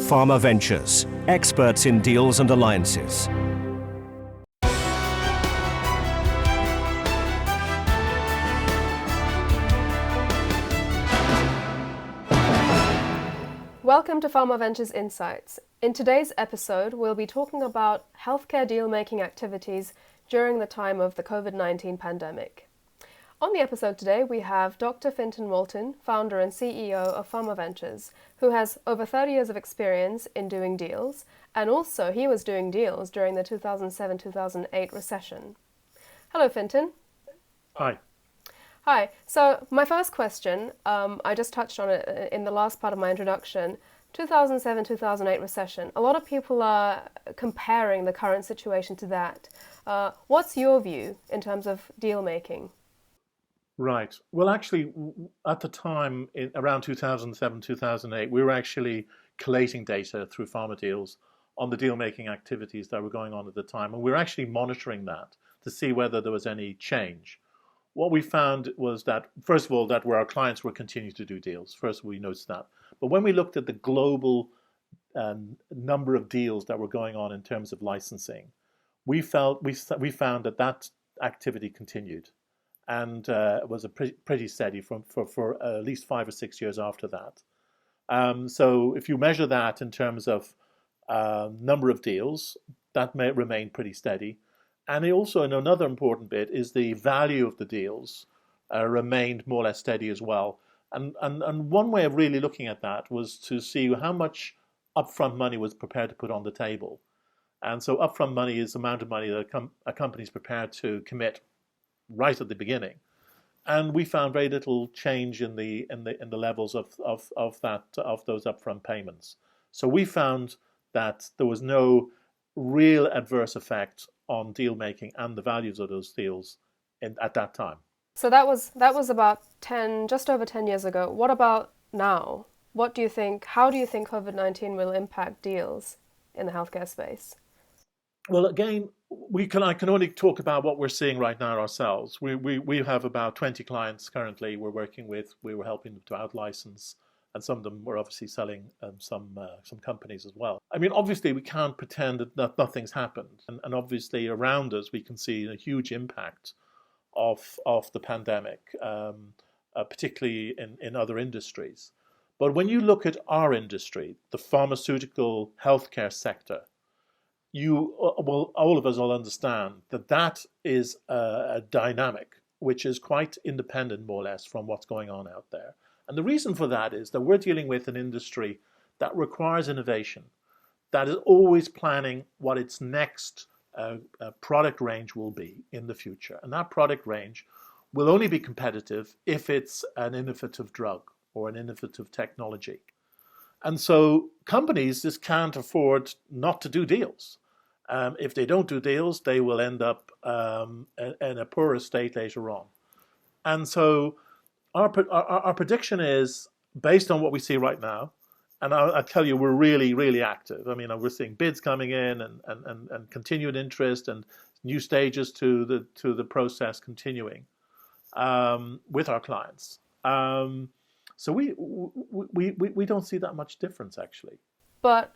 PharmaVentures, experts in deals and alliances. Welcome to PharmaVentures Insights. In today's episode, we'll be talking about healthcare deal-making activities during the time of the Covid-19 pandemic. On the episode today, we have Dr. Fintan Walton, founder and CEO of PharmaVentures, who has over 30 years of experience in doing deals, and also he was doing deals during the 2007-2008 recession. Hello, Fintan. Hi. Hi. So my first question, I just touched on it in the last part of my introduction, 2007-2008 recession. A lot of people are comparing the current situation to that. What's your view in terms of deal making? Right. Well, actually, at the time, around 2007, 2008, we were actually collating data through pharma deals on the deal-making activities that were going on at the time. And we were actually monitoring that to see whether there was any change. What we found was that, first of all, that where our clients were continuing to do deals. First, we noticed that. But when we looked at the global number of deals that were going on in terms of licensing, we found that that activity continued. And was pretty steady for at least 5 or 6 years after that. So if you measure that in terms of number of deals, that may remain pretty steady. And also, another important bit is the value of the deals remained more or less steady as well. And one way of really looking at that was to see how much upfront money was prepared to put on the table. And so upfront money is the amount of money that a company is prepared to commit right at the beginning, and we found very little change in the levels of those upfront payments. So we found that there was no real adverse effect on deal making and the values of those deals at that time. So that was about just over 10 years ago. What about now? What do you think? How do you think COVID-19 will impact deals in the healthcare space? Well, again, I can only talk about what we're seeing right now ourselves. We have about 20 clients currently we're working with. We were helping them to out-license, and some of them were obviously selling some companies as well. I mean, obviously, we can't pretend that nothing's happened. And obviously, around us, we can see a huge impact of the pandemic, particularly in other industries. But when you look at our industry, the pharmaceutical healthcare sector, all of us will understand that is a dynamic which is quite independent, more or less, from what's going on out there. And the reason for that is that we're dealing with an industry that requires innovation, that is always planning what its next product range will be in the future. And that product range will only be competitive if it's an innovative drug or an innovative technology. And so companies just can't afford not to do deals. If they don't do deals, they will end up in a poorer state later on. And so our prediction is, based on what we see right now, and I tell you, we're really, really active. I mean, we're seeing bids coming in and continued interest and new stages to the process continuing with our clients. So we don't see that much difference, actually. But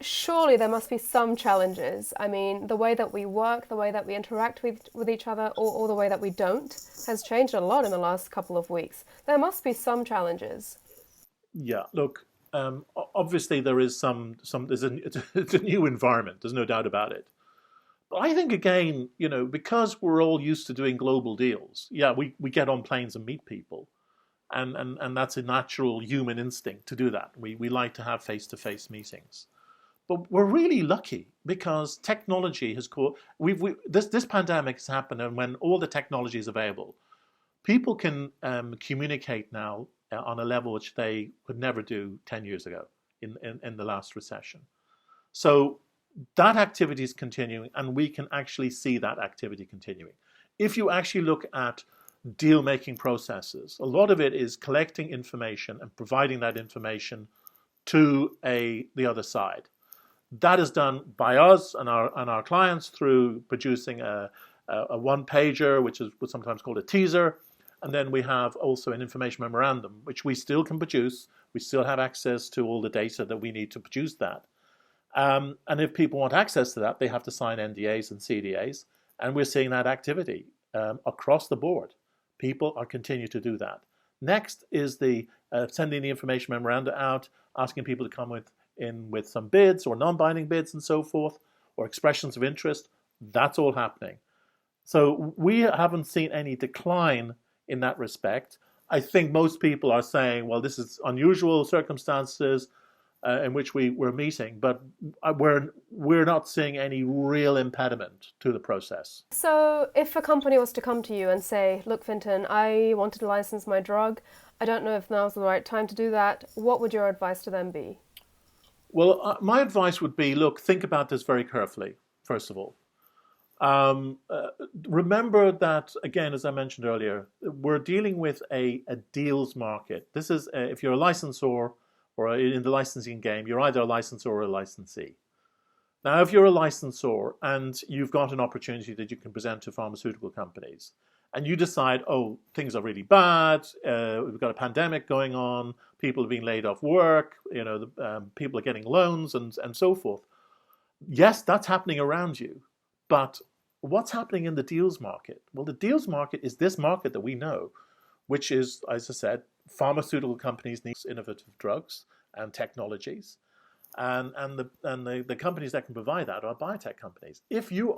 surely there must be some challenges. I mean, the way that we work, the way that we interact with each other, or the way that we don't, has changed a lot in the last couple of weeks. There must be some challenges. Yeah, look, obviously there is it's a new environment, there's no doubt about it. But I think, again, because we're all used to doing global deals, yeah, we get on planes and meet people. And that's a natural human instinct to do that. We like to have face-to-face meetings. But we're really lucky because technology has this pandemic has happened, and when all the technology is available, people can communicate now on a level which they could never do 10 years ago in the last recession. So that activity is continuing, and we can actually see that activity continuing. If you actually look at deal-making processes, a lot of it is collecting information and providing that information to the other side. That is done by us and our clients through producing a one-pager, which is what's sometimes called a teaser, and then we have also an information memorandum, which we still can produce We still have access to all the data that we need to produce that. And if people want access to that, they have to sign NDAs and CDAs. And we're seeing that activity across the board. People are continuing to do that. Next is the sending the information memoranda out, asking people to come with some bids or non-binding bids and so forth, or expressions of interest. That's all happening. So we haven't seen any decline in that respect. I think most people are saying, well, this is unusual circumstances in which we're meeting, but we're not seeing any real impediment to the process. So if a company was to come to you and say, look, Fintan, I wanted to license my drug, I don't know if now's the right time to do that, what would your advice to them be? Well, my advice would be, look, think about this very carefully, first of all. Remember that, again, as I mentioned earlier, we're dealing with a deals market. This is, if you're a licensor or in the licensing game, you're either a licensor or a licensee. Now, if you're a licensor and you've got an opportunity that you can present to pharmaceutical companies, and you decide, oh, things are really bad, we've got a pandemic going on, people are being laid off work, people are getting loans and so forth. Yes, that's happening around you, but what's happening in the deals market? Well, the deals market is this market that we know, which is, as I said, pharmaceutical companies need innovative drugs and technologies, and the companies that can provide that are biotech companies. If you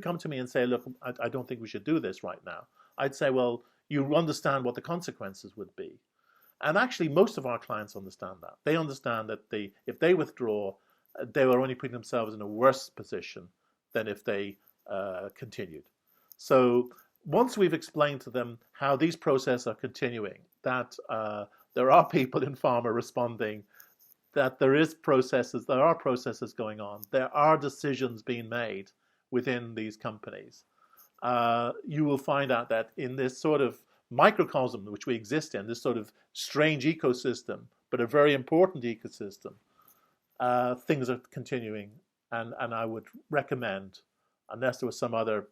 come to me and say, look, I don't think we should do this right now, I'd say, well, you understand what the consequences would be. And actually, most of our clients understand that. They understand that if they withdraw, they are only putting themselves in a worse position than if they continued. So once we've explained to them how these processes are continuing, that there are people in pharma responding, that there are processes going on, there are decisions being made within these companies, you will find out that in this sort of microcosm which we exist in, this sort of strange ecosystem, but a very important ecosystem, things are continuing. And I would recommend, unless there was some other,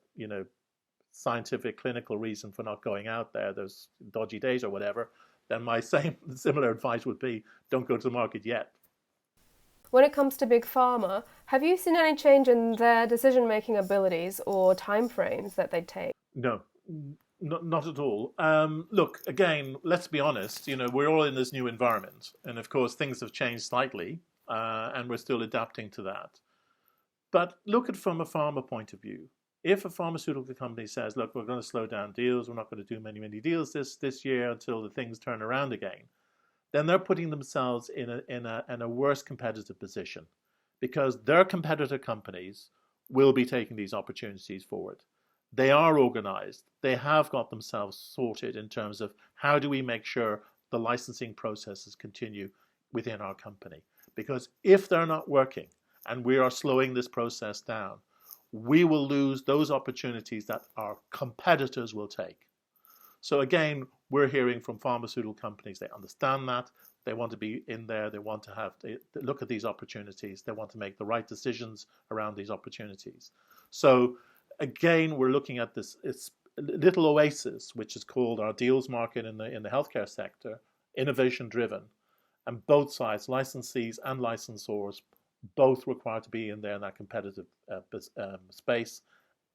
scientific, clinical reason for not going out there, there's dodgy data or whatever, then my similar advice would be, don't go to the market yet. When it comes to big pharma, have you seen any change in their decision-making abilities or timeframes that they take? No, not at all. Look, again, let's be honest, we're all in this new environment. And of course, things have changed slightly, and we're still adapting to that. But look at it from a pharma point of view. If a pharmaceutical company says, look, we're going to slow down deals, we're not going to do many deals this year until the things turn around again, then they're putting themselves in a worse competitive position, because their competitor companies will be taking these opportunities forward. They are organized. They have got themselves sorted in terms of how do we make sure the licensing processes continue within our company. Because if they're not working and we are slowing this process down, we will lose those opportunities that our competitors will take. So again, we're hearing from pharmaceutical companies, they understand that, they want to be in there, they want to look at these opportunities, they want to make the right decisions around these opportunities. So again, we're looking at this little oasis, which is called our deals market in the healthcare sector, innovation driven, and both sides, licensees and licensors, both required to be in there in that competitive space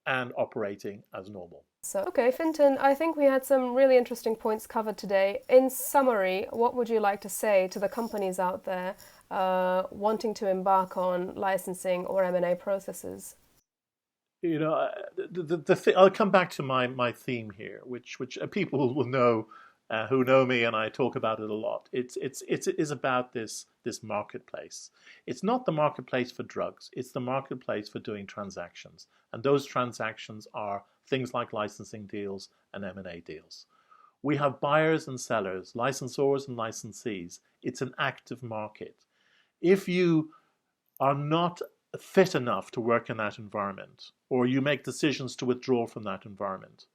and operating as normal. So, okay, Fintan, I think we had some really interesting points covered today. In summary, what would you like to say to the companies out there wanting to embark on licensing or M&A processes? I'll come back to my theme here, which people will know who know me, and I talk about it a lot. It is about this marketplace. It's not the marketplace for drugs. It's the marketplace for doing transactions, and those transactions are things like licensing deals and M&A deals. We have buyers and sellers, licensors and licensees. It's an active market. If you are not fit enough to work in that environment, or you make decisions to withdraw from that environment,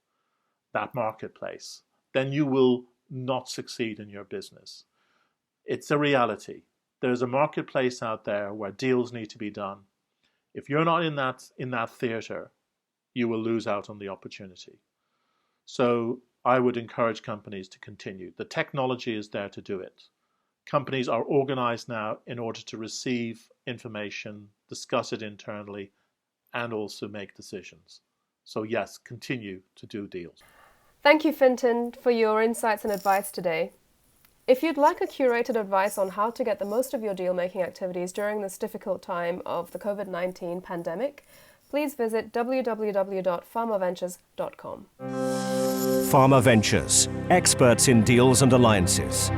that marketplace, then you will not succeed in your business. It's a reality. There's a marketplace out there where deals need to be done. If you're not in that theater, you will lose out on the opportunity. So I would encourage companies to continue. The technology is there to do it. Companies are organized now in order to receive information, discuss it internally, and also make decisions. So yes, continue to do deals. Thank you, Fintan, for your insights and advice today. If you'd like a curated advice on how to get the most of your deal-making activities during this difficult time of the COVID-19 pandemic, please visit www.pharmaventures.com. PharmaVentures, experts in deals and alliances.